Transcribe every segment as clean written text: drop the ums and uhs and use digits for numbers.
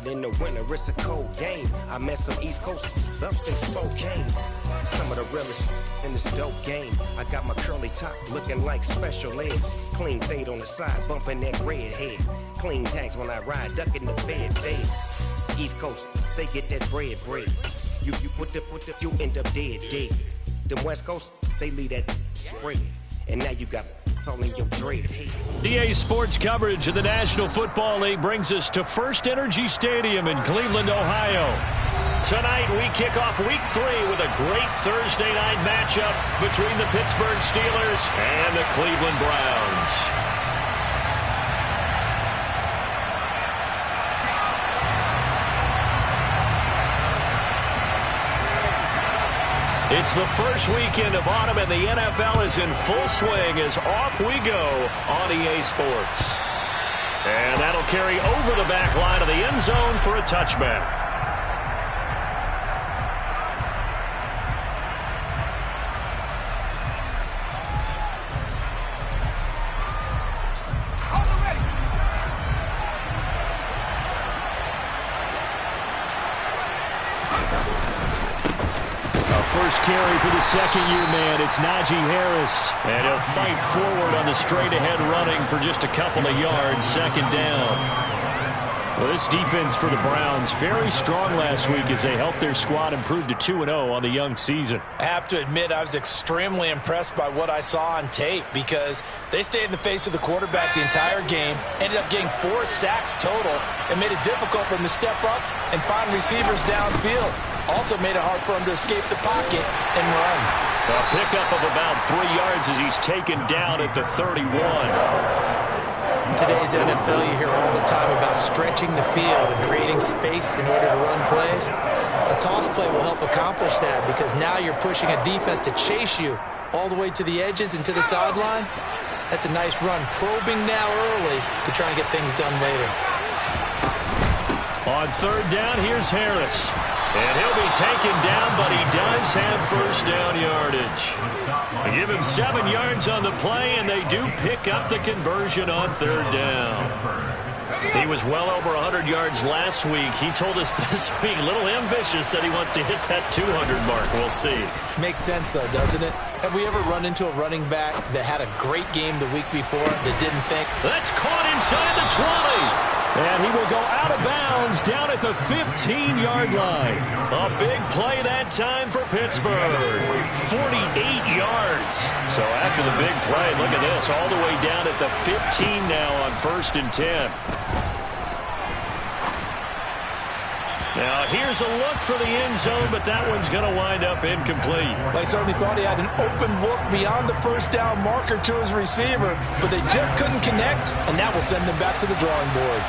jacket in the winter, it's a cold game. I met some East Coast up in Spokane. Some of the realest in this dope game. I got my curly top looking like special ed. Clean fade on the side, bumping that red head. Clean tags when I ride, ducking the feds. East Coast, they get that bread. You put the, you end up dead. The West Coast, they leave that spread. And now you got calling your dread. EA Sports coverage of the National Football League brings us to First Energy Stadium in Cleveland, Ohio. Tonight, we kick off Week 3 with a great Thursday night matchup between the Pittsburgh Steelers and the Cleveland Browns. It's the first weekend of autumn, and the NFL is in full swing as off we go on EA Sports. And that'll carry over the back line of the end zone for a touchback. First carry for the second-year man, it's Najee Harris. And he'll fight forward on the straight-ahead running for just a couple of yards, second down. Well, this defense for the Browns, very strong last week as they helped their squad improve to 2-0 on the young season. I have to admit, I was extremely impressed by what I saw on tape because they stayed in the face of the quarterback the entire game, ended up getting 4 sacks total, and made it difficult for them to step up and find receivers downfield. Also made it hard for him to escape the pocket and run. A pickup of about 3 yards as he's taken down at the 31. In today's NFL, you hear all the time about stretching the field and creating space in order to run plays. A toss play will help accomplish that because now you're pushing a defense to chase you all the way to the edges and to the sideline. That's a nice run, probing now early to try and get things done later. On third down, here's Harris. And he'll be taken down, but he does have first down yardage. They give him 7 yards on the play, and they do pick up the conversion on third down. He was well over 100 yards last week. He told us this week, a little ambitious, said he wants to hit that 200 mark. We'll see. Makes sense, though, doesn't it? Have we ever run into a running back that had a great game the week before that didn't think? That's caught inside the 20. And he will go out of bounds down at the 15-yard line. A big play that time for Pittsburgh. 48 yards. So after the big play, look at this, all the way down at the 15 now on 1st and 10. Now, here's a look for the end zone, but that one's going to wind up incomplete. They certainly thought he had an open look beyond the first down marker to his receiver, but they just couldn't connect, and that will send them back to the drawing board.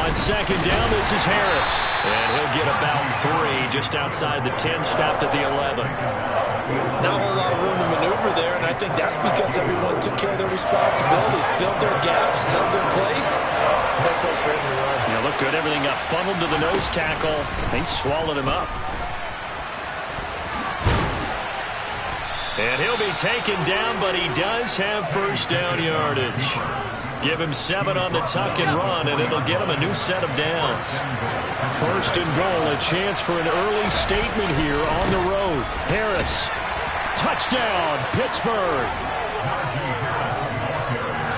On second down, this is Harris. And he'll get about 3 just outside the 10, stopped at the 11. Not a whole lot of room to maneuver there, and I think that's because everyone took care of their responsibilities, filled their gaps, held their place. No place for him to run. Yeah, look good. Everything got funneled to the nose tackle. They swallowed him up. And he'll be taken down, but he does have first down yardage. Give him 7 on the tuck and run, and it'll get him a new set of downs. First and goal, a chance for an early statement here on the road. Harris, touchdown, Pittsburgh.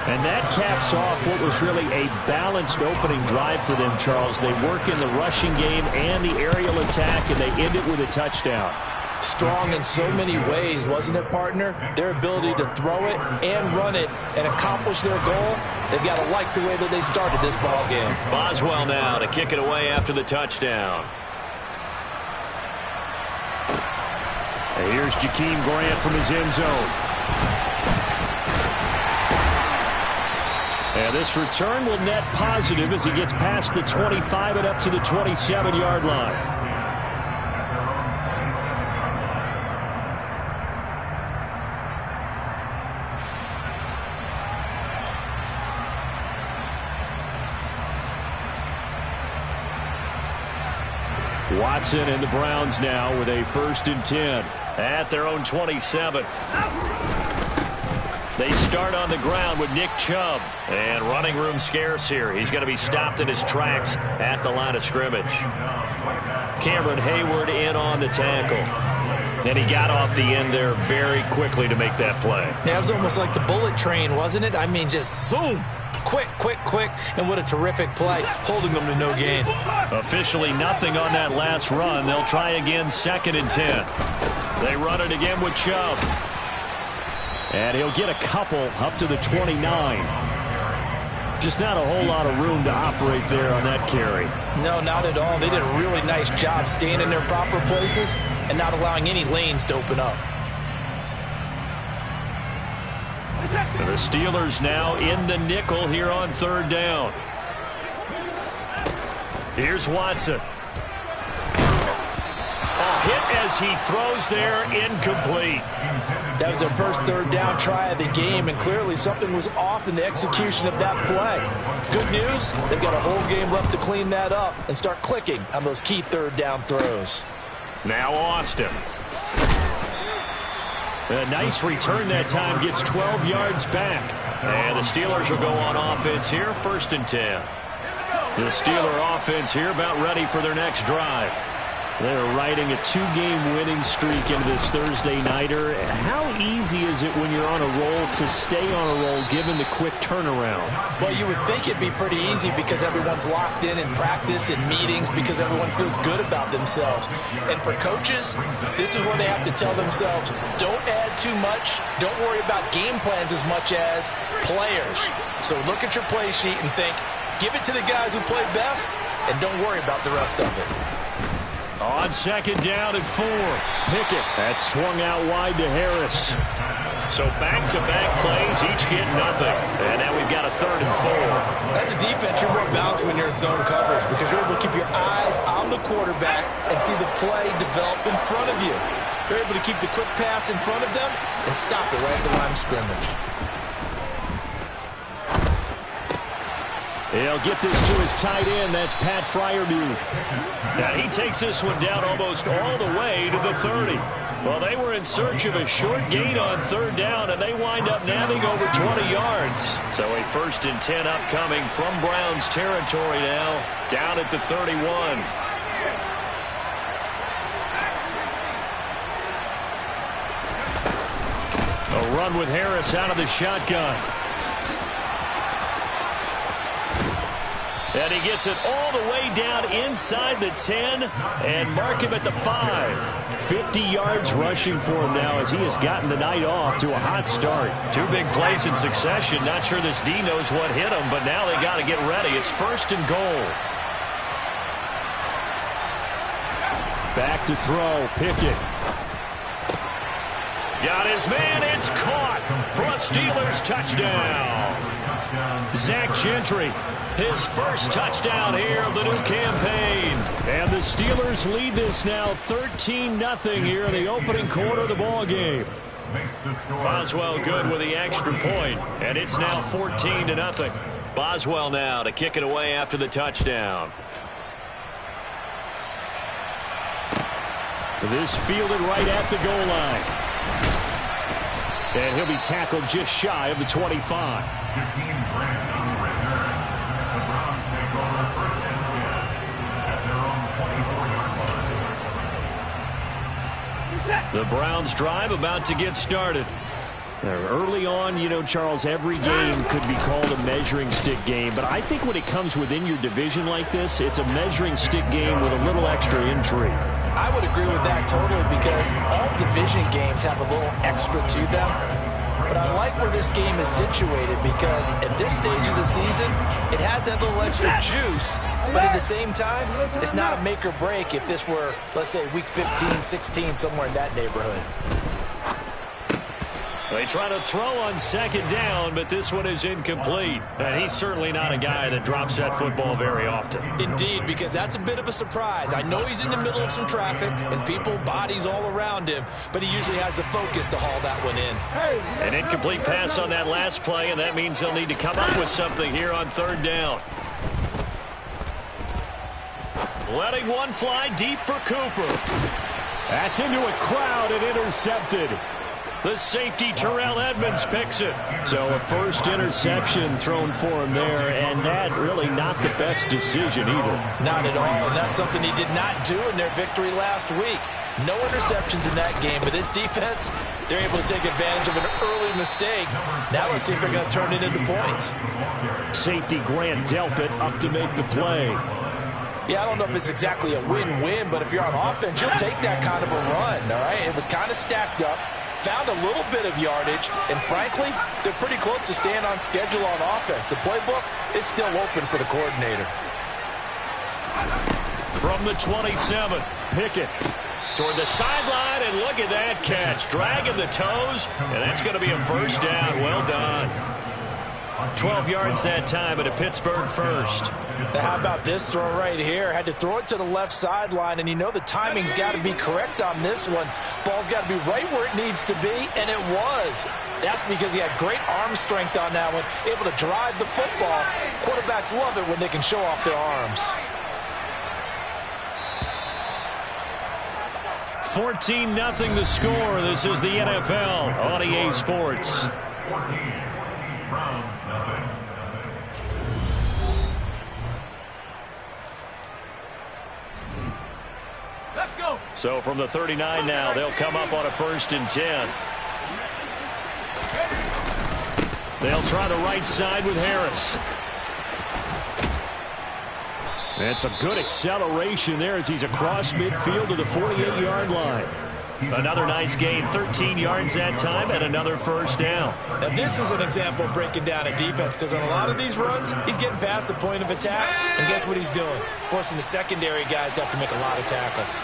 And that caps off what was really a balanced opening drive for them, Charles. They work in the rushing game and the aerial attack, and they end it with a touchdown. Strong in so many ways, wasn't it, partner? Their ability to throw it and run it and accomplish their goal, they've got to like the way that they started this ball game. Boswell now to kick it away after the touchdown. And here's Jakeem Grant from his end zone. And this return will net positive as he gets past the 25 and up to the 27-yard line. Watson and the Browns now with a 1st and 10 at their own 27. They start on the ground with Nick Chubb. And running room scarce here. He's going to be stopped in his tracks at the line of scrimmage. Cameron Hayward in on the tackle. And he got off the end there very quickly to make that play. Yeah, it was almost like the bullet train, wasn't it? I mean, just zoom. Quick, quick, quick. And what a terrific play, holding them to no gain. Officially nothing on that last run. They'll try again, 2nd and 10. They run it again with Chubb. And he'll get a couple up to the 29. Just not a whole lot of room to operate there on that carry. No, not at all. They did a really nice job staying in their proper places and not allowing any lanes to open up. And the Steelers now in the nickel here on 3rd down. Here's Watson. A hit as he throws there, incomplete. That was their first 3rd down try of the game, and clearly something was off in the execution of that play. Good news, they've got a whole game left to clean that up and start clicking on those key 3rd down throws. Now Austin. A nice return that time, gets 12 yards back. And the Steelers will go on offense here, 1st and 10. The Steeler offense here about ready for their next drive. They're riding a 2-game winning streak into this Thursday nighter. How easy is it when you're on a roll to stay on a roll given the quick turnaround? Well, you would think it'd be pretty easy because everyone's locked in practice and meetings because everyone feels good about themselves. And for coaches, this is where they have to tell themselves, don't add too much. Don't worry about game plans as much as players. So look at your play sheet and think, give it to the guys who play best and don't worry about the rest of it. On 2nd down and 4. Pickett. That's swung out wide to Harris. So back-to-back plays, each get nothing. And now we've got a 3rd and 4. As a defense, you're more balanced when you're in zone coverage because you're able to keep your eyes on the quarterback and see the play develop in front of you. You're able to keep the quick pass in front of them and stop it right at the line of scrimmage. He'll get this to his tight end. That's Pat Freiermuth. Now he takes this one down almost all the way to the 30. Well, they were in search of a short gain on 3rd down, and they wind up nabbing over 20 yards. So a 1st and 10 upcoming from Browns territory now, down at the 31. A run with Harris out of the shotgun. And he gets it all the way down inside the 10 and mark him at the 5. 50 yards rushing for him now as he has gotten the night off to a hot start. 2 big plays in succession. Not sure this D knows what hit him, but now they got to get ready. It's 1st and goal. Back to throw. Pickett. Got his man. It's caught for a Steelers touchdown. Zach Gentry. His first touchdown here of the new campaign. And the Steelers lead this now 13-0 here in the opening quarter of the ball game. Boswell good with the extra point, and it's now 14-0. Boswell now to kick it away after the touchdown. This fielded right at the goal line. And he'll be tackled just shy of the 25. The Browns drive about to get started. Early on, you know, Charles, every game could be called a measuring stick game. But I think when it comes within your division like this, it's a measuring stick game with a little extra intrigue. I would agree with that totally because all division games have a little extra to them. But I like where this game is situated because at this stage of the season, it has that little extra juice. But at the same time, it's not a make or break if this were, let's say, week 15, 16, somewhere in that neighborhood. They try to throw on 2nd down, but this one is incomplete. And he's certainly not a guy that drops that football very often. Indeed, because that's a bit of a surprise. I know he's in the middle of some traffic and people, bodies all around him, but he usually has the focus to haul that one in. An incomplete pass on that last play, and that means they'll need to come up with something here on 3rd down. Letting one fly deep for Cooper. That's into a crowd and intercepted. The safety, Terrell Edmonds, picks it. So a first interception thrown for him there, and that really not the best decision either. Not at all, and that's something he did not do in their victory last week. No interceptions in that game, but this defense, they're able to take advantage of an early mistake. Now let's see if they're going to turn it into points. Safety Grant Delpit up to make the play. Yeah, I don't know if it's exactly a win-win, but if you're on offense, you'll take that kind of a run, all right? It was kind of stacked up, found a little bit of yardage, and frankly, they're pretty close to staying on schedule on offense. The playbook is still open for the coordinator. From the 27, Pickett toward the sideline, and look at that catch. Dragging the toes, and that's going to be a first down. Well done. 12 yards that time at a Pittsburgh first. Now how about this throw right here? Had to throw it to the left sideline, and you know the timing's got to be correct on this one. Ball's got to be right where it needs to be, and it was. That's because he had great arm strength on that one, able to drive the football. Quarterbacks love it when they can show off their arms. 14-0 the score. This is the NFL on EA Sports. Let's go. So from the 39 now, they'll come up on a 1st and 10. They'll try the right side with Harris. And some good acceleration there as he's across midfield to the 48-yard line. Another nice gain, 13 yards that time, and another first down. Now this is an example of breaking down a defense, because on a lot of these runs, he's getting past the point of attack, and guess what he's doing? Forcing the secondary guys to have to make a lot of tackles.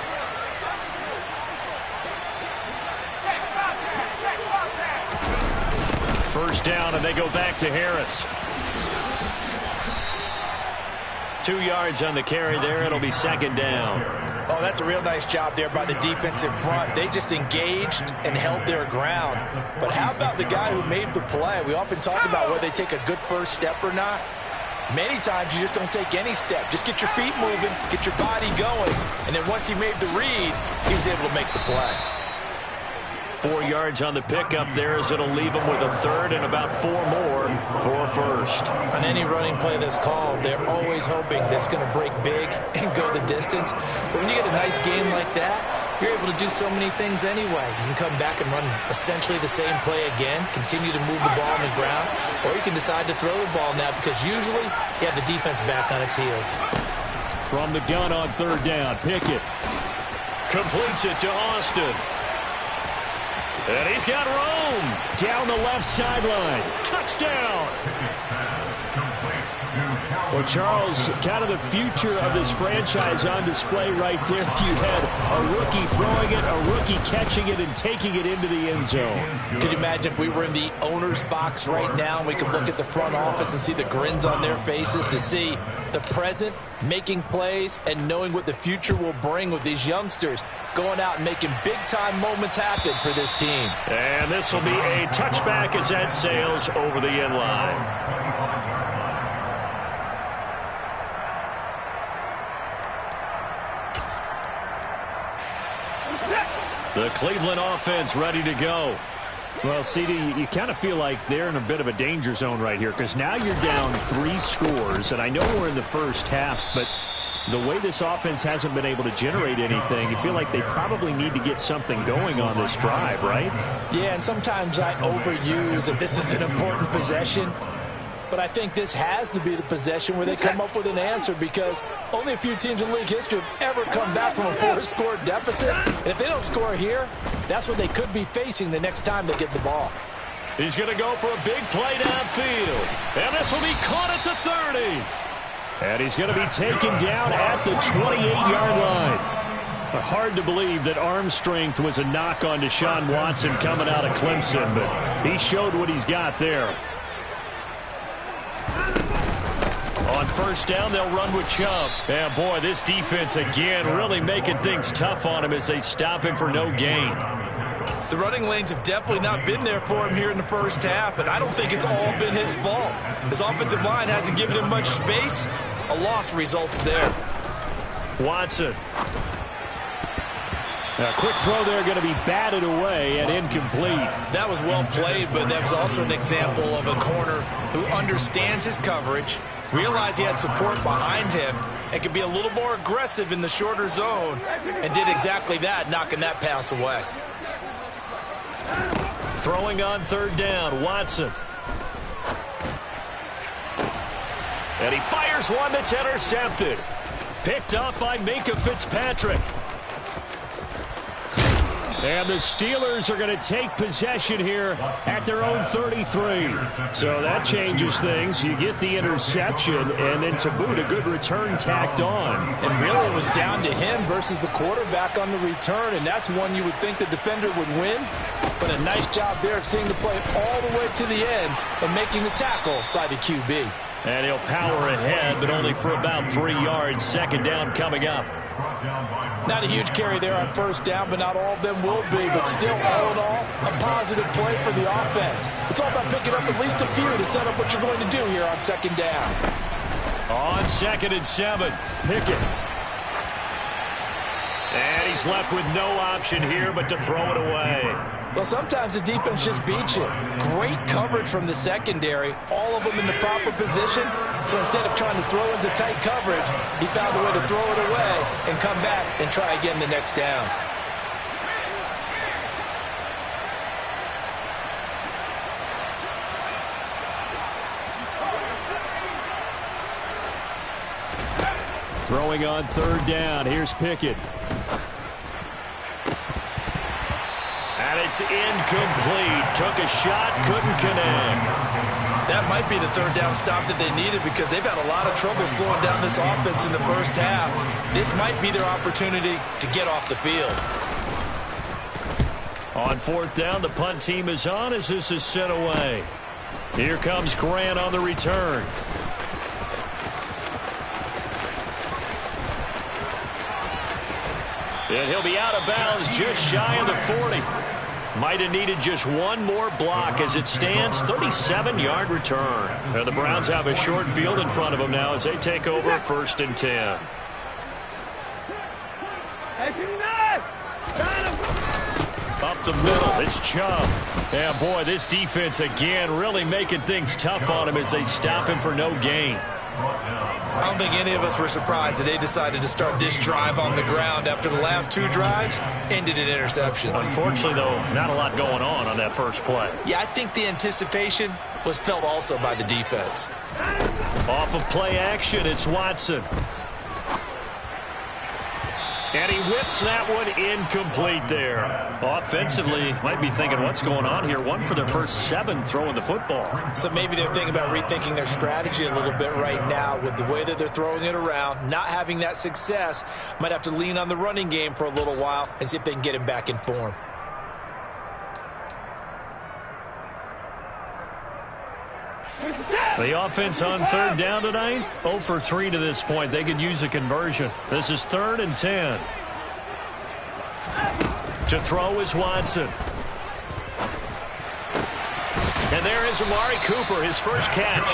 First down, and they go back to Harris. 2 yards on the carry there. It'll be 2nd down. Oh, that's a real nice job there by the defensive front. They just engaged and held their ground. But how about the guy who made the play? We often talk about whether they take a good first step or not. Many times you just don't take any step. Just get your feet moving, get your body going, and then once he made the read, he was able to make the play. 4 yards on the pickup there as it'll leave him with a 3rd and about 4 more for a first. On any running play that's called, they're always hoping that it's going to break big and go the distance. But when you get a nice game like that, you're able to do so many things anyway. You can come back and run essentially the same play again, continue to move the ball on the ground, or you can decide to throw the ball now because usually you have the defense back on its heels. From the gun on 3rd down, Pickett completes it to Austin. And he's got Rome down the left sideline. Touchdown! Well, Charles, kind of the future of this franchise on display right there. You had a rookie throwing it, a rookie catching it, and taking it into the end zone. Could you imagine if we were in the owner's box right now and we could look at the front office and see the grins on their faces to see the present, making plays, and knowing what the future will bring with these youngsters going out and making big-time moments happen for this team. And this will be a touchback as that sails over the end line. The Cleveland offense ready to go. Well, CD, you kind of feel like they're in a bit of a danger zone right here because now you're down 3 scores, and I know we're in the first half, but the way this offense hasn't been able to generate anything, you feel like they probably need to get something going on this drive, right? Yeah, and sometimes I overuse that this is an important possession. But I think this has to be the possession where they come up with an answer because only a few teams in league history have ever come back from a 4-score deficit. And if they don't score here, that's what they could be facing the next time they get the ball. He's going to go for a big play downfield. And this will be caught at the 30. And he's going to be taken down at the 28-yard line. Hard to believe that arm strength was a knock on Deshaun Watson coming out of Clemson, but he showed what he's got there. On first down, they'll run with Chubb. And boy, this defense again really making things tough on him as they stop him for no gain. The running lanes have definitely not been there for him here in the first half, and I don't think it's all been his fault. His offensive line hasn't given him much space. A loss results there. Watson A quick throw there going to be batted away and incomplete. That was well played, but that was also an example of a corner who understands his coverage, realized he had support behind him, and could be a little more aggressive in the shorter zone, and did exactly that, knocking that pass away. Throwing on third down, Watson. And he fires one that's intercepted. Picked up by Minkah Fitzpatrick. And the Steelers are going to take possession here at their own 33. So that changes things. You get the interception, and then to boot, a good return tacked on. And really it was down to him versus the quarterback on the return, and that's one you would think the defender would win. But a nice job there of seeing the play all the way to the end and making the tackle by the QB. And he'll power ahead, but only for about 3 yards. Second down coming up. Not a huge carry there on first down, but not all of them will be. But still, all in all, a positive play for the offense. It's all about picking up at least a few to set up what you're going to do here on second down. On 2nd and 7, Pickett. And he's left with no option here but to throw it away. Well, sometimes the defense just beats you. Great coverage from the secondary, all of them in the proper position. So instead of trying to throw into tight coverage, he found a way to throw it away and come back and try again the next down. Throwing on third down. Here's Pickett. And it's incomplete. Took a shot, couldn't connect. That might be the third down stop that they needed because they've had a lot of trouble slowing down this offense in the first half. This might be their opportunity to get off the field. On 4th down, the punt team is on as this is sent away. Here comes Grant on the return. And he'll be out of bounds just shy of the 40. Might have needed just one more block as it stands, 37-yard return. And the Browns have a short field in front of them now as they take over 1st and 10. Up the middle, it's Chubb. Yeah, boy, this defense again really making things tough on him as they stop him for no gain. I don't think any of us were surprised that they decided to start this drive on the ground after the last 2 drives ended in interceptions. Unfortunately, though, not a lot going on that first play. Yeah, I think the anticipation was felt also by the defense. Off of play action, it's Watson. And he whips that one incomplete there. Offensively, might be thinking, what's going on here? 1 for their first 7 throwing the football. So maybe they're thinking about rethinking their strategy a little bit right now with the way that they're throwing it around, not having that success. Might have to lean on the running game for a little while and see if they can get him back in form. The offense on third down tonight, 0 for 3 to this point. They could use a conversion. This is 3rd and 10. To throw is Watson. And there is Amari Cooper, his first catch.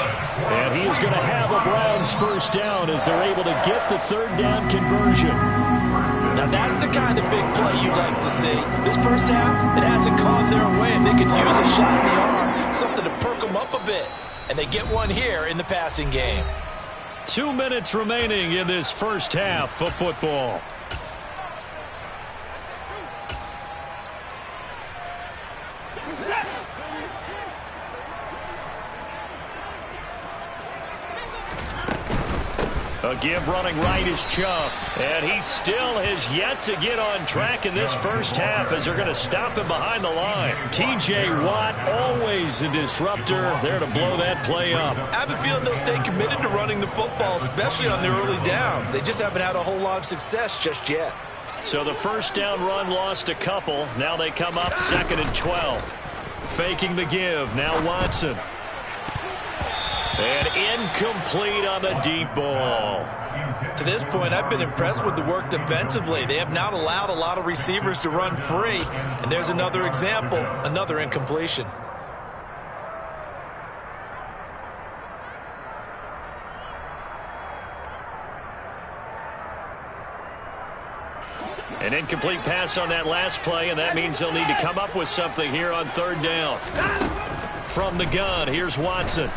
And he is going to have a Browns first down as they're able to get the third down conversion. Now that's the kind of big play you'd like to see. This first half, it hasn't gone their way, and they could use a shot in the arm, something to perk them up a bit. And they get one here in the passing game. 2 minutes remaining in this first half of football. A give running right is Chubb. And he still has yet to get on track in this first half as they're going to stop him behind the line. T.J. Watt, always a disruptor, there to blow that play up. I have a feeling they'll stay committed to running the football, especially on their early downs. They just haven't had a whole lot of success just yet. So the first down run lost a couple. Now they come up 2nd and 12. Faking the give. Now Watson. And incomplete on the deep ball. To this point, I've been impressed with the work defensively. They have not allowed a lot of receivers to run free. And there's another example, another incompletion. An incomplete pass on that last play, and that means they'll need to come up with something here on third down. From the gun, here's Watson.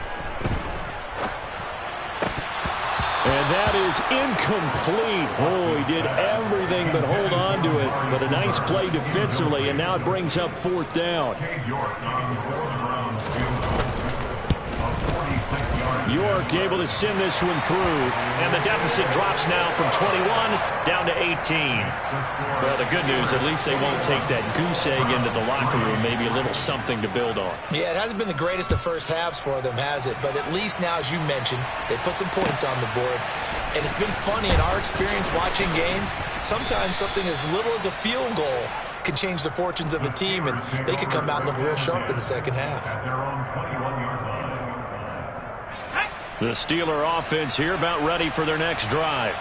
And that is incomplete. Oh, he did everything but hold on to it. But a nice play defensively, and now it brings up fourth down. York able to send this one through. And the deficit drops now from 21 down to 18. Well, the good news, at least they won't take that goose egg into the locker room. Maybe a little something to build on. Yeah, it hasn't been the greatest of first halves for them, has it? But at least now, as you mentioned, they put some points on the board. And it's been funny in our experience watching games. Sometimes something as little as a field goal can change the fortunes of a team, and they could come out and look real sharp in the second half. The Steeler offense here about ready for their next drive.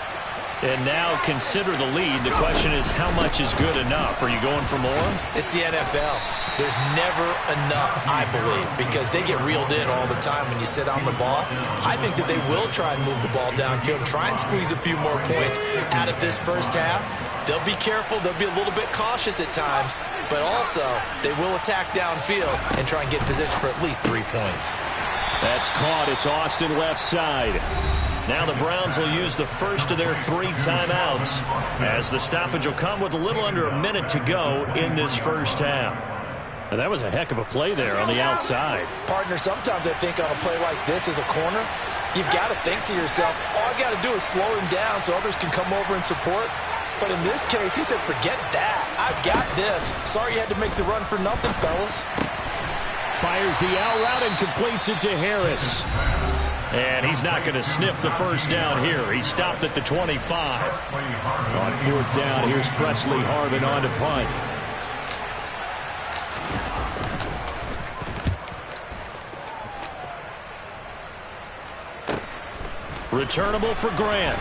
And now consider the lead. The question is, how much is good enough? Are you going for more? It's the NFL. There's never enough, I believe, because they get reeled in all the time when you sit on the ball. I think that they will try and move the ball downfield and try and squeeze a few more points out of this first half. They'll be careful. They'll be a little bit cautious at times, but also they will attack downfield and try and get position for at least 3 points. That's caught. It's Austin left side. Now the Browns will use the first of their 3 timeouts as the stoppage will come with a little under a minute to go in this first half. And that was a heck of a play there on the outside. Partner, sometimes I think on a play like this as a corner, you've got to think to yourself, all I got to do is slow him down so others can come over and support. But in this case, he said, forget that. I've got this. Sorry you had to make the run for nothing, fellas. Fires the out route and completes it to Harris. And he's not going to sniff the first down here. He stopped at the 25. On fourth down, here's Presley Harvin on to punt. Returnable for Grant.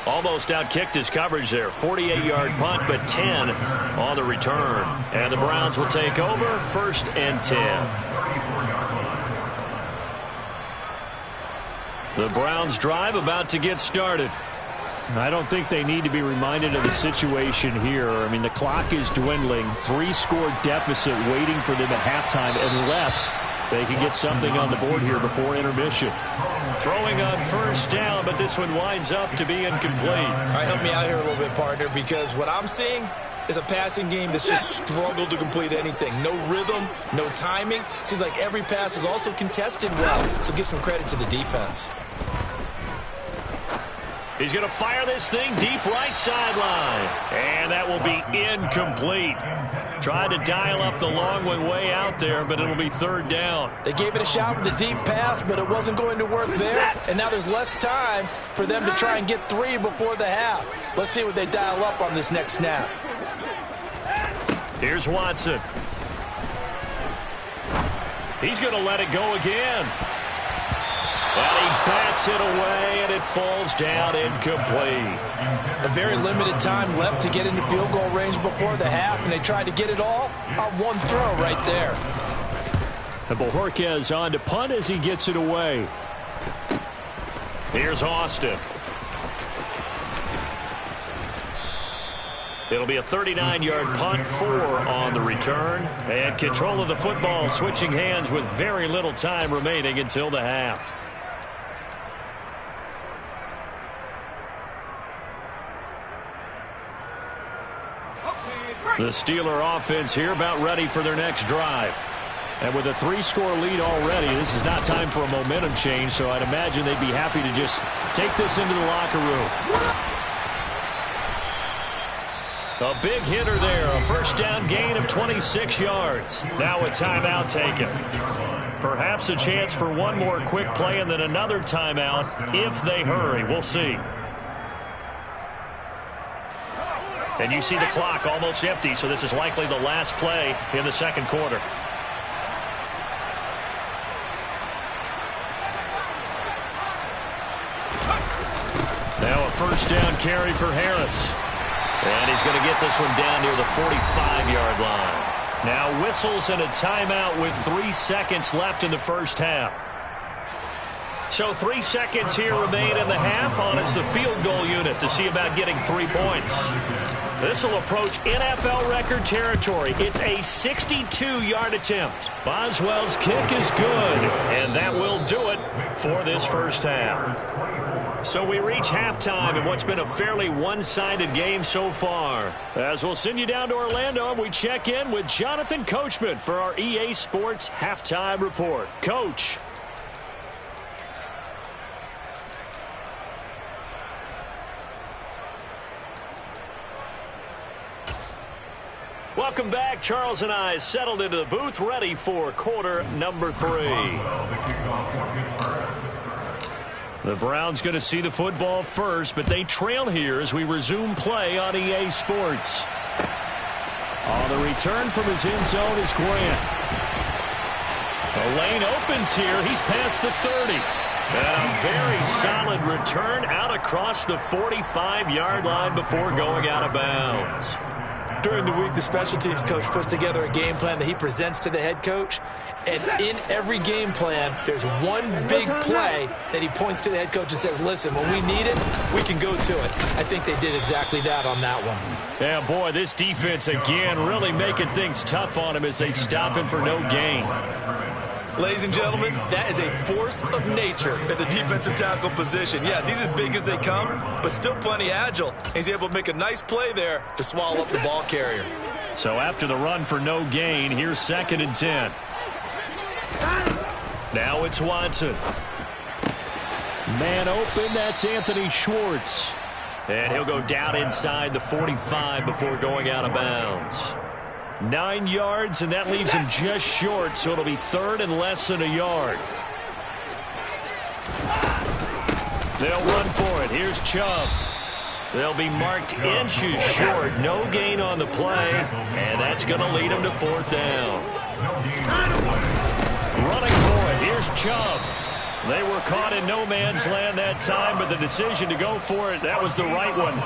Almost outkicked his coverage there. 48-yard punt, but 10 on the return. And the Browns will take over, first and 10. The Browns drive about to get started. I don't think they need to be reminded of the situation here. I mean, the clock is dwindling. 3-score deficit waiting for them at halftime unless they can get something on the board here before intermission. Throwing on first down, but this one winds up to be incomplete. All right, help me out here a little bit, partner, because what I'm seeing is a passing game that's just struggled to complete anything. No rhythm, no timing. Seems like every pass is also contested well, so give some credit to the defense. He's going to fire this thing deep right sideline. And that will be incomplete. Tried to dial up the long one way out there, but it'll be third down. They gave it a shot with a deep pass, but it wasn't going to work there. And now there's less time for them to try and get 3 before the half. Let's see what they dial up on this next snap. Here's Watson. He's going to let it go again. Well, he bats it away, and it falls down incomplete. A very limited time left to get into field goal range before the half, and they tried to get it all on one throw right there. And Bojorquez on to punt as he gets it away. Here's Austin. It'll be a 39-yard punt, 4 on the return. And control of the football switching hands with very little time remaining until the half. The Steeler offense here about ready for their next drive. And with a 3-score lead already, this is not time for a momentum change, so I'd imagine they'd be happy to just take this into the locker room. A big hitter there, a first down gain of 26 yards. Now a timeout taken. Perhaps a chance for one more quick play and then another timeout if they hurry. We'll see. And you see the clock almost empty, so this is likely the last play in the second quarter. Now a first down carry for Harris. And he's going to get this one down near the 45-yard line. Now whistles and a timeout with 3 seconds left in the first half. So 3 seconds here remain in the half. On is the field goal unit to see about getting 3 points. This will approach NFL record territory. It's a 62-yard attempt. Boswell's kick is good, and that will do it for this first half. So we reach halftime in what's been a fairly one-sided game so far. As we'll send you down to Orlando, and we check in with Jonathan Coachman for our EA Sports Halftime Report. Coach. Welcome back. Charles and I settled into the booth, ready for quarter number 3. The Browns going to see the football first, but they trail here as we resume play on EA Sports. On the return from his end zone is Grant. The lane opens here. He's past the 30. And a very solid return out across the 45-yard line before going out of bounds. During the week, the special teams coach puts together a game plan that he presents to the head coach. And in every game plan, there's one big play that he points to the head coach and says, listen, when we need it, we can go to it. I think they did exactly that on that one. Yeah, boy, this defense, again, really making things tough on him as they stop him for no gain. Ladies and gentlemen, that is a force of nature at the defensive tackle position. Yes, he's as big as they come, but still plenty agile. He's able to make a nice play there to swallow up the ball carrier. So after the run for no gain, here's 2nd and 10. Now it's Watson. Man open, that's Anthony Schwartz. And he'll go down inside the 45 before going out of bounds. 9 yards, and that leaves him just short, so it'll be 3rd and less than a yard. They'll run for it. Here's Chubb. They'll be marked inches short. No gain on the play, and that's going to lead him to 4th down. Running for it. Here's Chubb. They were caught in no man's land that time, but the decision to go for it, that was the right one.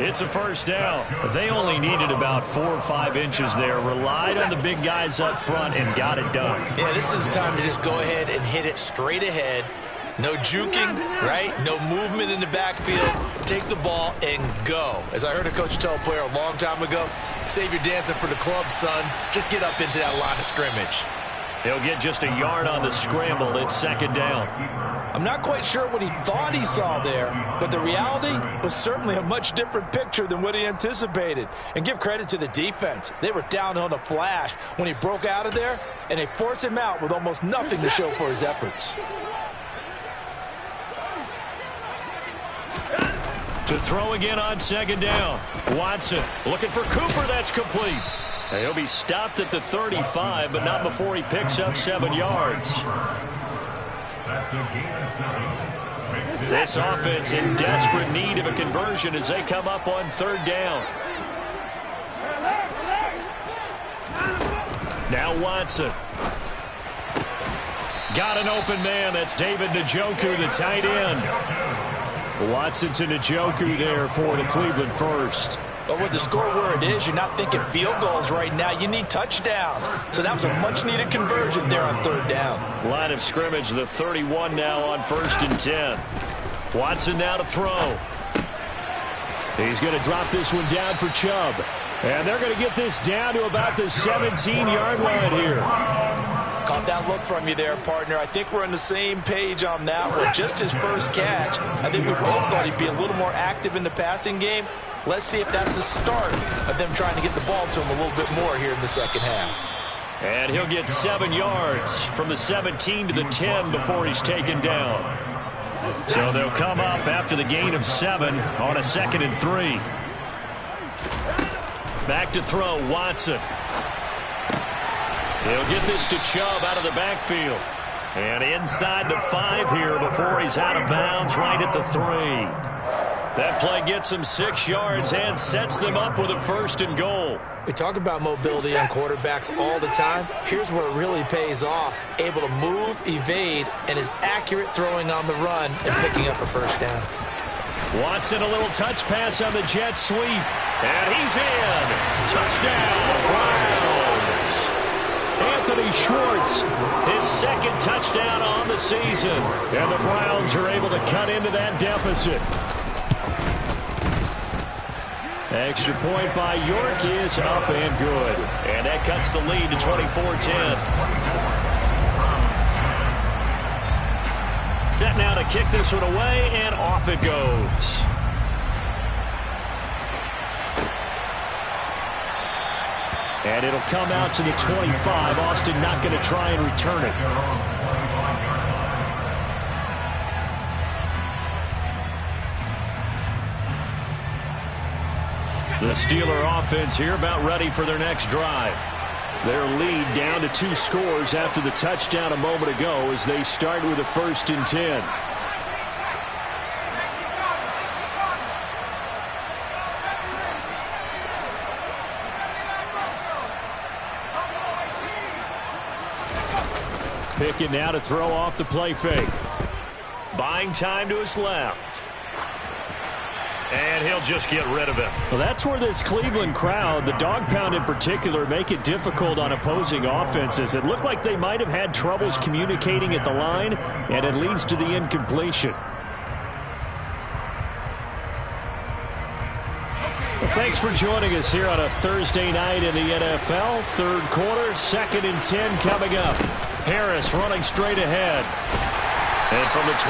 It's a 1st down. They only needed about 4 or 5 inches there. Relied on the big guys up front and got it done. Yeah, this is the time to just go ahead and hit it straight ahead. No juking, right? No movement in the backfield. Take the ball and go. As I heard a coach tell a player a long time ago, save your dancing for the club, son. Just get up into that line of scrimmage. He'll get just a yard on the scramble. It's 2nd down. I'm not quite sure what he thought he saw there, but the reality was certainly a much different picture than what he anticipated. And give credit to the defense. They were down on the flash when he broke out of there, and they forced him out with almost nothing to show for his efforts. To throw again on 2nd down. Watson looking for Cooper. That's complete. He'll be stopped at the 35, but not before he picks up 7 yards. This offense in desperate need of a conversion as they come up on 3rd down. Now Watson. Got an open man. That's David Njoku, the tight end. Watson to Njoku there for the Cleveland first. But with the score where it is, you're not thinking field goals right now. You need touchdowns. So that was a much-needed conversion there on 3rd down. Line of scrimmage, the 31 now on 1st and 10. Watson now to throw. He's going to drop this one down for Chubb. And they're going to get this down to about the 17-yard line here. Caught that look from you there, partner. I think we're on the same page on that one. Just his first catch. I think we both thought he'd be a little more active in the passing game. Let's see if that's the start of them trying to get the ball to him a little bit more here in the 2nd half. And he'll get 7 yards from the 17 to the 10 before he's taken down. So they'll come up after the gain of 7 on a 2nd and 3. Back to throw, Watson. He'll get this to Chubb out of the backfield. And inside the 5 here before he's out of bounds right at the 3. That play gets him 6 yards and sets them up with a 1st and goal. We talk about mobility on quarterbacks all the time. Here's where it really pays off. Able to move, evade, and is accurate throwing on the run and picking up a 1st down. Watson, a little touch pass on the jet sweep. And he's in. Touchdown, Browns. Schwartz, his second touchdown on the season. And the Browns are able to cut into that deficit. Extra point by York is up and good. And that cuts the lead to 24-10. Set now to kick this one away, and off it goes. And it'll come out to the 25. Austin not going to try and return it. The Steeler offense here about ready for their next drive. Their lead down to 2 scores after the touchdown a moment ago as they start with a 1st and 10. Pickett now to throw off the play fake. Buying time to his left. And he'll just get rid of it. Well, that's where this Cleveland crowd, the dog pound in particular, make it difficult on opposing offenses. It looked like they might have had troubles communicating at the line, and it leads to the incompletion. Well, thanks for joining us here on a Thursday night in the NFL. 3rd quarter, 2nd and 10 coming up. Harris running straight ahead. And from the 25,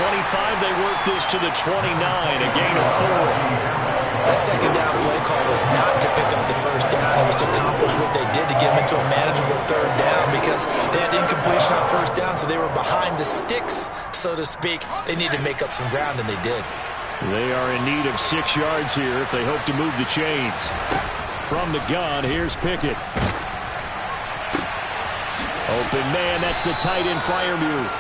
they work this to the 29, a gain of 4. That second down play call was not to pick up the 1st down. It was to accomplish what they did to get them into a manageable 3rd down because they had incompletion on 1st down, so they were behind the sticks, so to speak. They needed to make up some ground, and they did. They are in need of 6 yards here if they hope to move the chains. From the gun, here's Pickett. Open man, that's the tight end Freiermuth.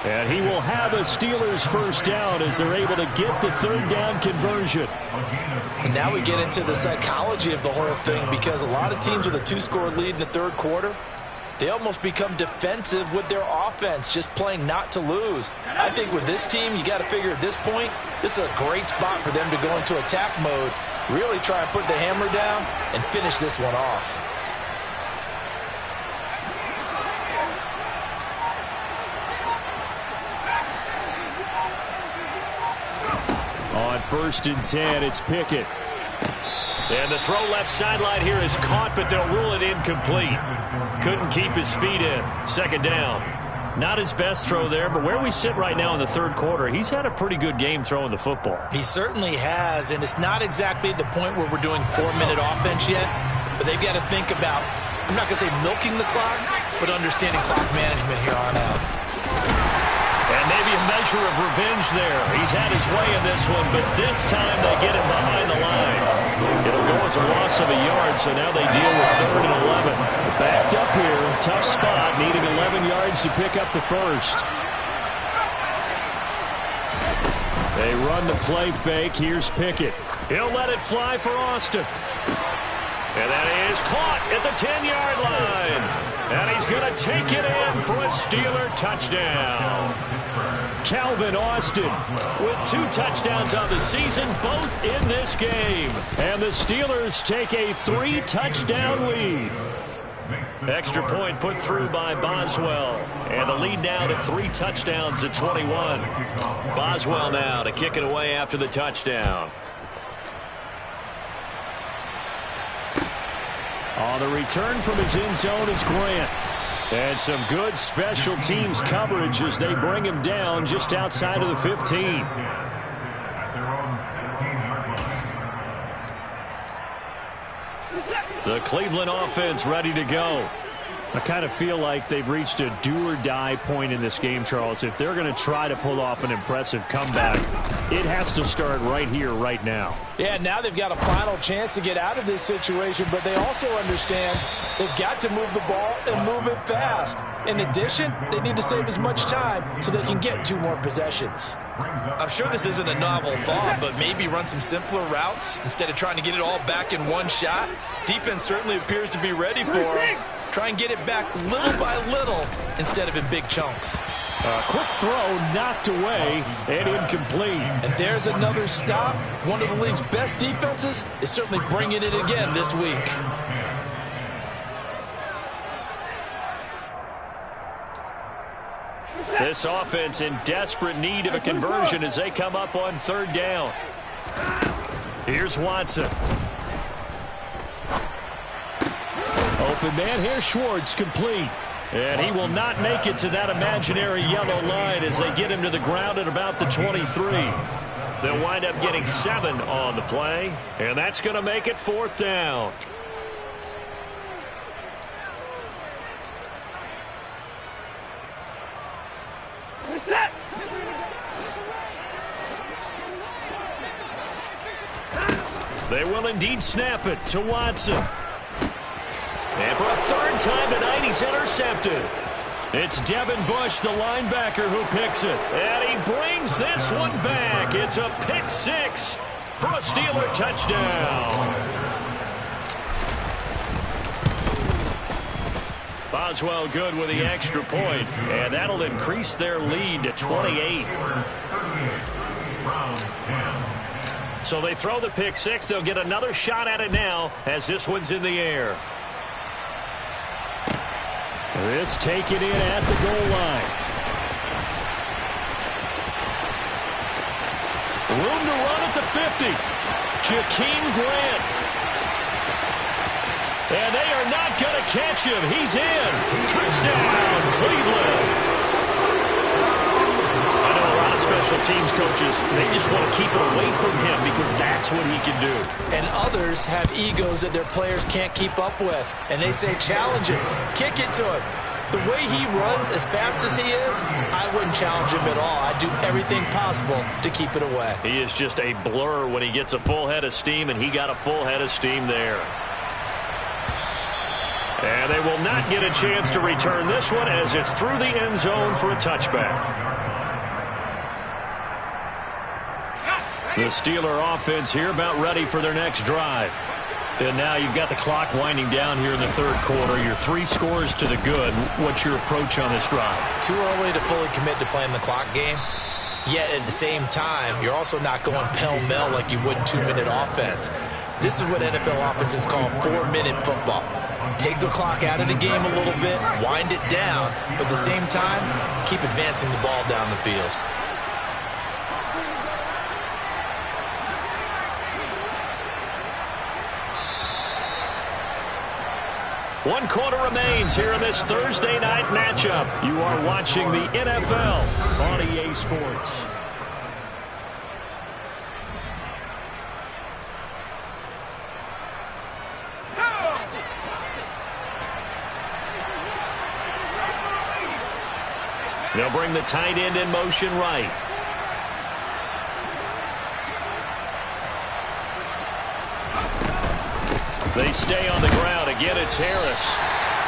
And he will have a Steelers 1st down as they're able to get the 3rd down conversion. And now we get into the psychology of the whole thing because a lot of teams with a 2-score lead in the 3rd quarter, they almost become defensive with their offense, just playing not to lose. I think with this team, you got to figure at this point, this is a great spot for them to go into attack mode, really try and put the hammer down and finish this one off. On 1st and 10, it's Pickett. And the throw left sideline here is caught, but they'll rule it incomplete. Couldn't keep his feet in. 2nd down. Not his best throw there, but where we sit right now in the 3rd quarter, he's had a pretty good game throwing the football. He certainly has, and it's not exactly at the point where we're doing 4-minute offense yet, but they've got to think about, I'm not going to say milking the clock, but understanding clock management here on out. And maybe a measure of revenge there. He's had his way in this one, but this time they get him behind the line. It'll go as a loss of a yard, so now they deal with 3rd and 11. Backed up here, tough spot, needing 11 yards to pick up the 1st. They run the play fake. Here's Pickett. He'll let it fly for Austin. And that is caught at the 10-yard line. And he's going to take it in for a Steeler touchdown. Calvin Austin with 2 touchdowns on the season, both in this game. And the Steelers take a 3-touchdown lead. Extra point put through by Boswell. And the lead now to 3 touchdowns at 21. Boswell now to kick it away after the touchdown. On the return from his end zone is Grant. And some good special teams coverage as they bring him down just outside of the 15. The Cleveland offense ready to go. I kind of feel like they've reached a do-or-die point in this game, Charles. If they're going to try to pull off an impressive comeback, it has to start right here, right now. Yeah, now they've got a final chance to get out of this situation, but they also understand they've got to move the ball and move it fast. In addition, they need to save as much time so they can get 2 more possessions. I'm sure this isn't a novel thought, but maybe run some simpler routes instead of trying to get it all back in one shot. Defense certainly appears to be ready for them. Try and get it back little by little instead of in big chunks. A quick throw knocked away and incomplete. And there's another stop. One of the league's best defenses is certainly bringing it again this week. This offense in desperate need of a conversion as they come up on third down. Here's Watson. Open man here, Schwartz, complete. And he will not make it to that imaginary yellow line as they get him to the ground at about the 23. They'll wind up getting 7 on the play, and that's going to make it fourth down. They will indeed snap it to Watson. And for a third time tonight, he's intercepted. It's Devin Bush, the linebacker, who picks it. And he brings this one back. It's a pick 6 for a Steeler touchdown. Boswell good with the extra point, and that'll increase their lead to 28. So they throw the pick 6. They'll get another shot at it now as this one's in the air. This taken in at the goal line. Room to run at the 50. Jakeem Grant. And they are not going to catch him. He's in. Touchdown, Cleveland. I know a lot of special teams coaches, they just want to keep it away from him because that's what he can do. And others have egos that their players can't keep up with. And they say, challenge him. Kick it to him. The way he runs as fast as he is, I wouldn't challenge him at all. I'd do everything possible to keep it away. He is just a blur when he gets a full head of steam, and he got a full head of steam there. And they will not get a chance to return this one as it's through the end zone for a touchback. The Steeler offense here about ready for their next drive. And now you've got the clock winding down here in the third quarter. Your 3 scores to the good. What's your approach on this drive? Too early to fully commit to playing the clock game. Yet at the same time, you're also not going pell-mell like you would in 2-minute offense. This is what NFL offenses call 4-minute football. Take the clock out of the game a little bit, wind it down, but at the same time, keep advancing the ball down the field. One quarter remains here in this Thursday night matchup. You are watching the NFL on EA Sports. They'll bring the tight end in motion right. They stay on the ground. Again, it's Harris.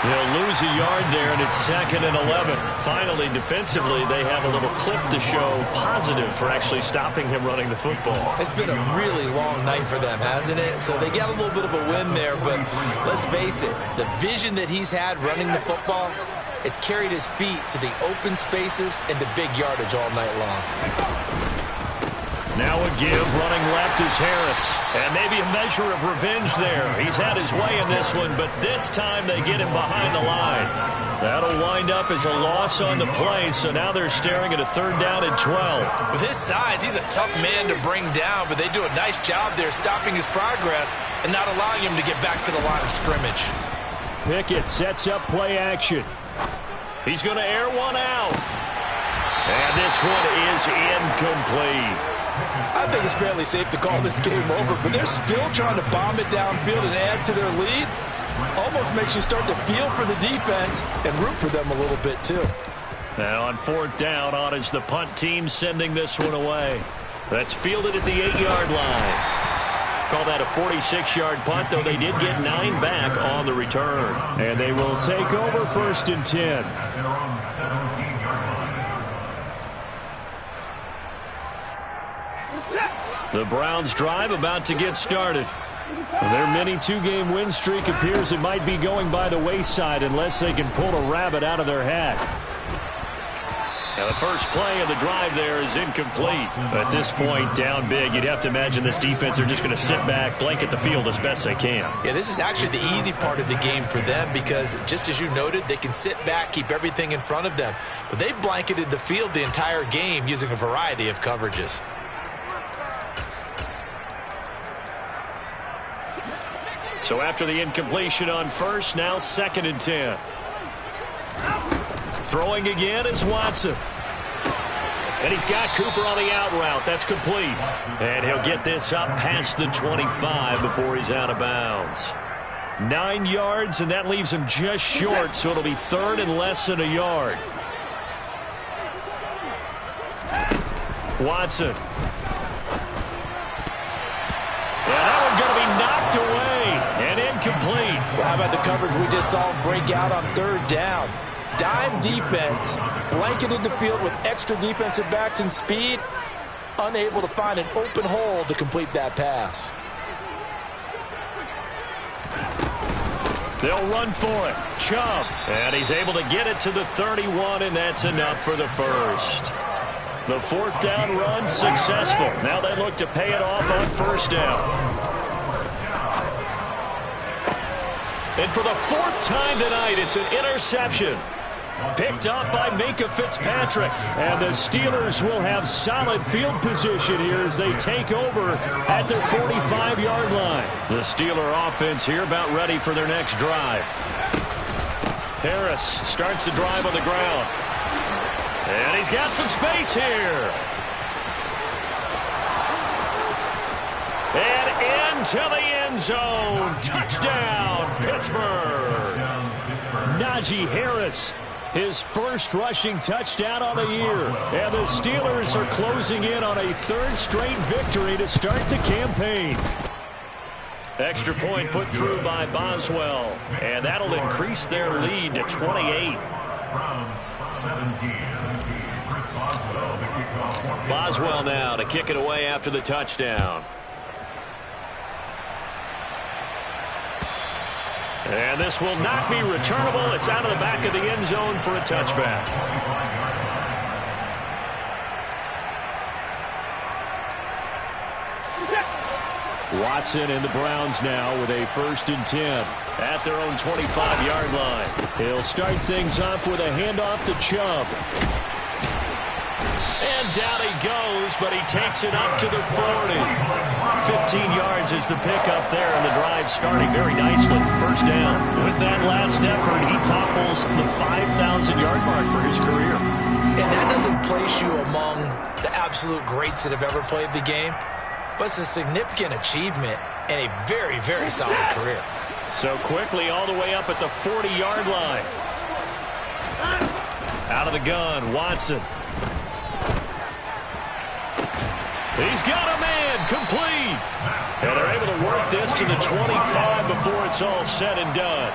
They'll lose a yard there, and it's 2nd and 11. Finally, defensively, they have a little clip to show positive for actually stopping him running the football. It's been a really long night for them, hasn't it? So they got a little bit of a win there, but let's face it, the vision that he's had running the football has carried his feet to the open spaces and to big yardage all night long. Now a give, running left is Harris. And maybe a measure of revenge there. He's had his way in this one, but this time they get him behind the line. That'll wind up as a loss on the play, so now they're staring at a 3rd down and 12. With his size, he's a tough man to bring down, but they do a nice job there stopping his progress and not allowing him to get back to the line of scrimmage. Pickett sets up play action. He's going to air one out. And this one is incomplete. I think it's fairly safe to call this game over, but they're still trying to bomb it downfield and add to their lead. Almost makes you start to feel for the defense and root for them a little bit, too. Now on 4th down, on is the punt team sending this one away. That's fielded at the 8-yard line. Call that a 46-yard punt, though they did get 9 back on the return. And they will take over 1st and 10. The Browns drive about to get started. Their mini 2-game win streak appears it might be going by the wayside unless they can pull a rabbit out of their hat. Now the first play of the drive there is incomplete. At this point, down big, you'd have to imagine this defense are just going to sit back, blanket the field as best they can. Yeah, this is actually the easy part of the game for them because, just as you noted, they can sit back, keep everything in front of them. But they've blanketed the field the entire game using a variety of coverages. So after the incompletion on first, now 2nd and 10. Throwing again is Watson. And he's got Cooper on the out route. That's complete. And he'll get this up past the 25 before he's out of bounds. 9 yards, and that leaves him just short, so it'll be 3rd and less than a yard. Watson. Yeah, that one's going to be knocked away and incomplete. Well, how about the coverage we just saw break out on 3rd down? Dime defense, blanketed the field with extra defensive backs and speed, unable to find an open hole to complete that pass. They'll run for it. Chubb. And he's able to get it to the 31, and that's enough for the first. The 4th down run successful. Now they look to pay it off on 1st down. And for the 4th time tonight, it's an interception. Picked up by Minkah Fitzpatrick. And the Steelers will have solid field position here as they take over at their 45-yard line. The Steeler offense here about ready for their next drive. Harris starts the drive on the ground. And he's got some space here. And into the end zone. Touchdown, Pittsburgh. Najee Harris, his first rushing touchdown on the year. And the Steelers are closing in on a 3rd straight victory to start the campaign. Extra point put through by Boswell. And that'll increase their lead to 28. Boswell now to kick it away after the touchdown. And this will not be returnable. It's out of the back of the end zone for a touchback. Watson and the Browns now with a 1st and 10. At their own 25-yard line. He'll start things off with a handoff to Chubb. And down he goes, but he takes it up to the 40. 15 yards is the pickup there, and the drive starting very nicely. 1st down. With that last effort, he topples the 5,000-yard mark for his career. And that doesn't place you among the absolute greats that have ever played the game, but it's a significant achievement and a very, very solid career. So quickly all the way up at the 40-yard line. Out of the gun, Watson. He's got a man, complete. And they're able to work this to the 25 before it's all said and done.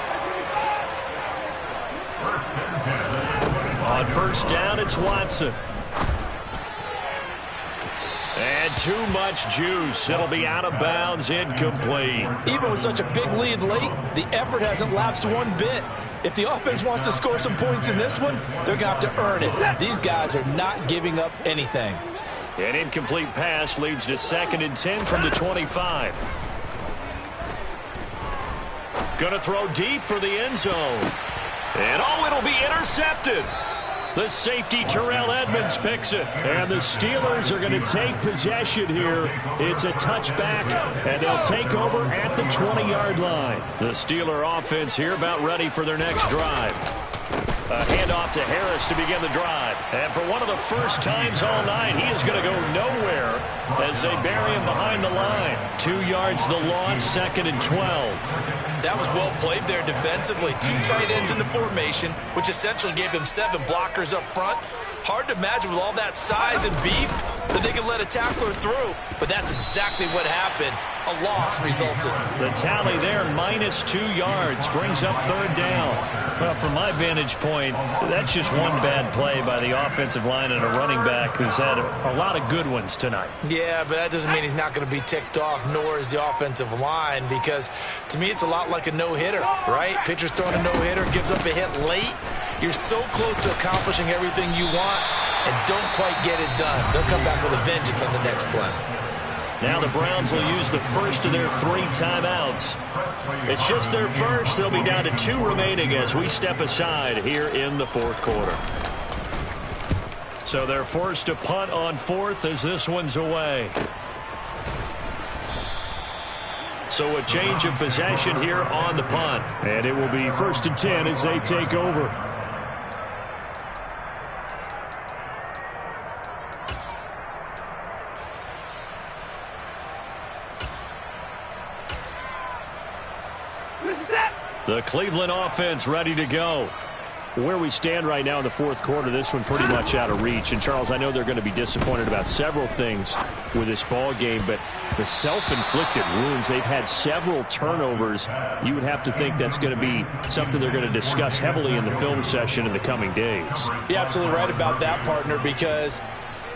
On 1st down, it's Watson. And too much juice. It'll be out of bounds, incomplete. Even with such a big lead late, the effort hasn't lapsed one bit. If the offense wants to score some points in this one, they're going to have to earn it. These guys are not giving up anything. An incomplete pass leads to 2nd and 10 from the 25. Going to throw deep for the end zone. And it'll be intercepted. The safety, Terrell Edmonds, picks it. And the Steelers are going to take possession here. It's a touchback, and they'll take over at the 20-yard line. The Steeler offense here about ready for their next drive. A handoff to Harris to begin the drive. And for one of the first times all night, he is going to go nowhere as they bury him behind the line. 2 yards the loss, 2nd and 12. That was well played there defensively. 2 tight ends in the formation, which essentially gave them 7 blockers up front. Hard to imagine with all that size and beef that they could let a tackler through. But that's exactly what happened. A loss resulted. The tally there, -2 yards, brings up 3rd down. Well, from my vantage point, that's just one bad play by the offensive line and a running back who's had a lot of good ones tonight. Yeah, but that doesn't mean he's not going to be ticked off, nor is the offensive line, because to me it's a lot like a no-hitter, right? Pitcher's throwing a no-hitter, gives up a hit late. You're so close to accomplishing everything you want, and don't quite get it done. They'll come back with a vengeance on the next play. Now the Browns will use the first of their 3 timeouts. It's just their first. They'll be down to 2 remaining as we step aside here in the 4th quarter. So they're forced to punt on 4th as this one's away. So a change of possession here on the punt. And it will be 1st and 10 as they take over. The Cleveland offense ready to go. Where we stand right now in the 4th quarter, this one pretty much out of reach. And, Charles, I know they're going to be disappointed about several things with this ball game, but the self-inflicted wounds, they've had several turnovers. You would have to think that's going to be something they're going to discuss heavily in the film session in the coming days. You're absolutely right about that, partner, because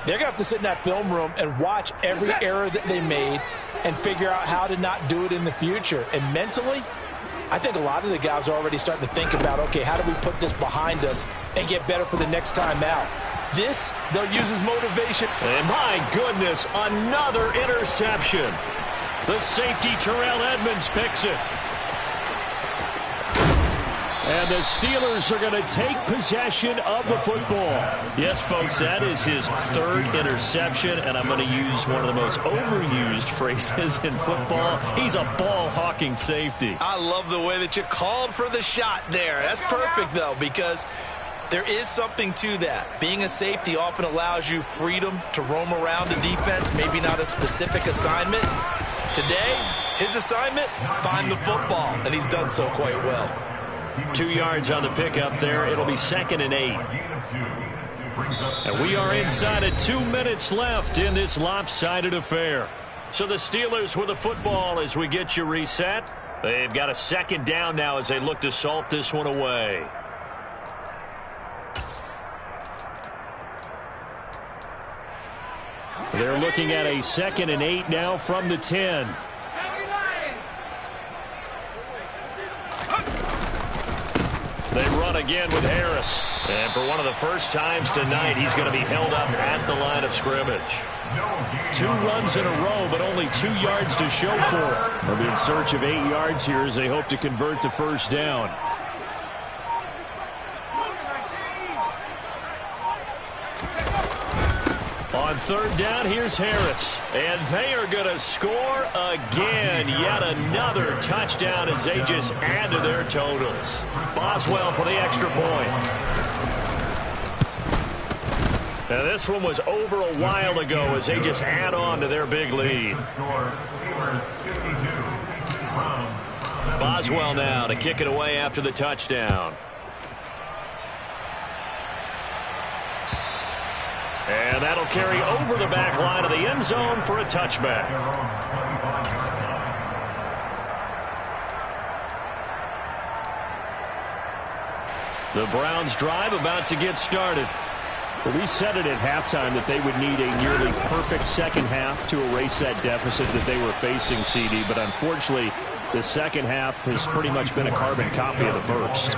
they're going to have to sit in that film room and watch every error that they made and figure out how to not do it in the future. And mentally, I think a lot of the guys are already starting to think about, okay, how do we put this behind us and get better for the next time out? This, they'll use as motivation. And my goodness, another interception. The safety, Terrell Edmonds, picks it. And the Steelers are going to take possession of the football. Yes, folks, that is his 3rd interception, and I'm going to use one of the most overused phrases in football. He's a ball-hawking safety. I love the way that you called for the shot there. That's perfect, though, because there is something to that. Being a safety often allows you freedom to roam around the defense, maybe not a specific assignment. Today, his assignment, find the football, and he's done so quite well. 2 yards on the pickup there. It'll be 2nd and 8. And we are inside of 2 minutes left in this lopsided affair. So the Steelers with the football as we get you reset. They've got a 2nd down now as they look to salt this one away. They're looking at a 2nd and 8 now from the 10. They run again with Harris. And for one of the first times tonight, he's going to be held up at the line of scrimmage. 2 runs in a row, but only 2 yards to show for it. They'll be in search of 8 yards here as they hope to convert the 1st down. On 3rd down, here's Harris. And they are going to score again. Yet another touchdown as they just add to their totals. Boswell for the extra point. Now this one was over a while ago as they just add on to their big lead. Boswell now to kick it away after the touchdown. And that'll carry over the back line of the end zone for a touchback. The Browns drive about to get started. Well, we said it at halftime that they would need a nearly perfect second half to erase that deficit that they were facing, CD. But unfortunately, the second half has pretty much been a carbon copy of the first.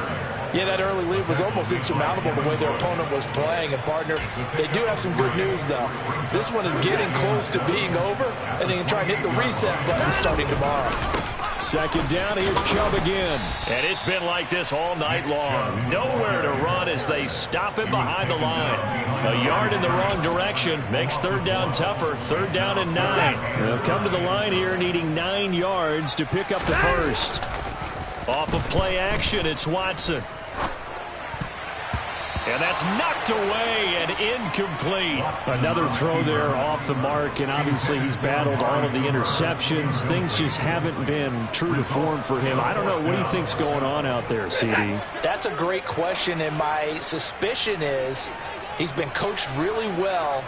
Yeah, that early lead was almost insurmountable the way their opponent was playing. And, partner, they do have some good news, though. This one is getting close to being over, and they can try and hit the reset button starting tomorrow. 2nd down, here's Chubb again. And it's been like this all night long. Nowhere to run as they stop him behind the line. A yard in the wrong direction makes 3rd down tougher. 3rd down and 9. They'll come to the line here needing 9 yards to pick up the 1st. Off of play action, it's Watson. And that's knocked away and incomplete. Another throw there off the mark, and obviously he's battled all of the interceptions. Things just haven't been true to form for him. I don't know. What do you think's going on out there, CD? That's a great question, and my suspicion is he's been coached really well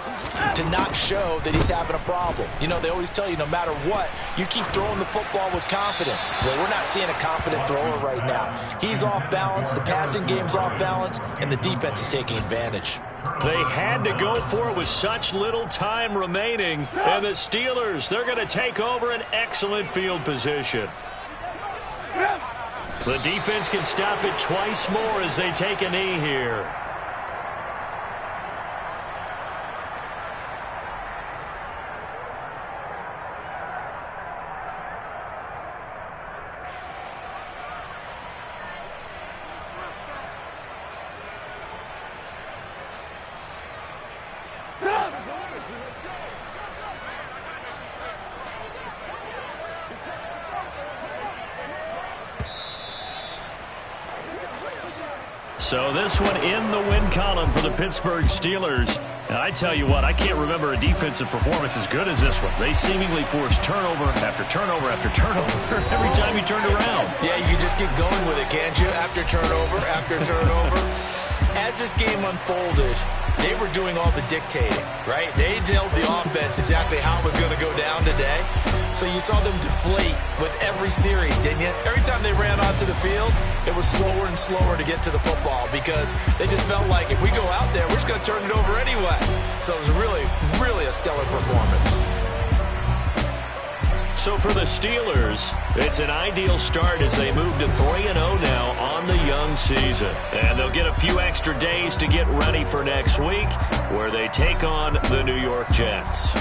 to not show that he's having a problem. You know, they always tell you no matter what, you keep throwing the football with confidence. Well, we're not seeing a confident thrower right now. He's off balance, the passing game's off balance, and the defense is taking advantage. They had to go for it with such little time remaining. And the Steelers, they're going to take over an excellent field position. The defense can stop it twice more as they take a knee here. So this one in the win column for the Pittsburgh Steelers. And I tell you what, I can't remember a defensive performance as good as this one. They seemingly forced turnover after turnover after turnover every time you turned around. Yeah, you can just keep going with it, can't you? After turnover. As this game unfolded, they were doing all the dictating, right? They told the offense exactly how it was going to go down today. So you saw them deflate with every series, didn't you? Every time they ran onto the field, it was slower and slower to get to the football because they just felt like if we go out there, we're just going to turn it over anyway. So it was really, really a stellar performance. So for the Steelers, it's an ideal start as they move to 3-0 now on the young season. And they'll get a few extra days to get ready for next week, where they take on the New York Jets.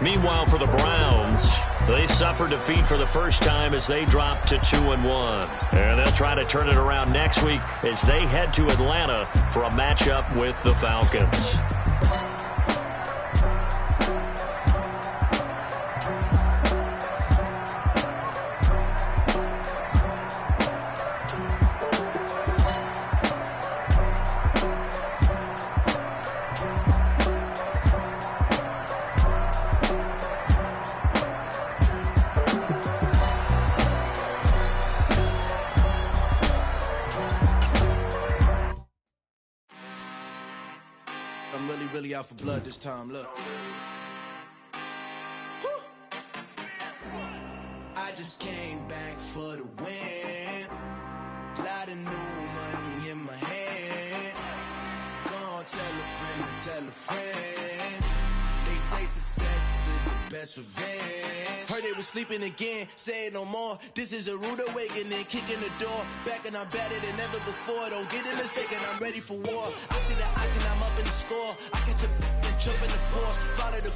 Meanwhile, for the Browns, they suffered defeat for the first time as they dropped to 2-1. And they'll try to turn it around next week as they head to Atlanta for a matchup with the Falcons. I'm really out for blood this time, look. I just came back for the win. Lot of new money in my hand. Gonna tell a friend to tell a friend. They say success is the best revenge. Heard they was sleeping again, say it no more. This is a rude awakening, kicking the door. Back and I'm better than ever before. Don't get it mistaken, I'm ready for war. I see the ice and I'm up in the score. I catch a and jump in the course. Follow the